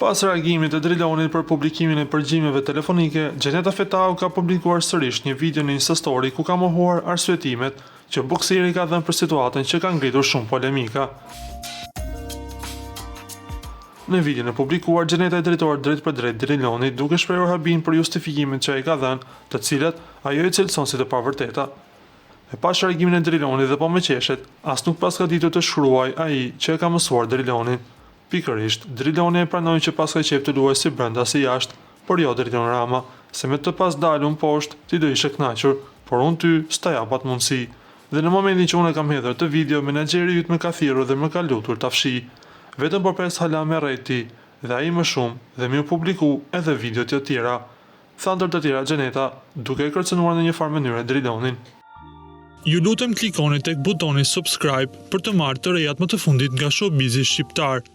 Pas reagimit të Drilonit për publikimin e përgjimeve telefonike, Gjeneta Fetau ka publikuar sërish një video në Instastory ku ka mohuar arsyetimet që bokseri ka dhënë për situatën që ka ngritur shumë polemika. Në videon e publikuar, Gjeneta e drejtor drejt për drejt Drilonit duke shprehur habin për justifikimet që ai ka dhënë, të cilat ajo i cilëson si të pavërteta. E pas reagimin e Drilonit dhe po me qeshet, as nuk pas ka ditur të shkruaj ai që e ka mësuar Drilonin. Pikërisht, Driloni e pranoi që pas ka qef të luaj si brenda si jashtë, por jo Drilon Rama, se me të pas dalun poshtë ti do ishe kënaqur, por unë ty s'ta jap atë mundësi. Dhe në momentin që unë e kam hedhur të video, menaxheri yt më ka thirrur dhe më ka lutur ta fshi. Vetëm por pres hala me rreti, dhe ai më shumë dhe më u publiku edhe video të tjera. Tha ndër të tjera Gjeneta, duke e kërcënuar në një farë mënyrë Drilonin. Ju lutem klikoni tek butoni subscribe për të marrë të rejat më të fundit nga showbizi shqiptar.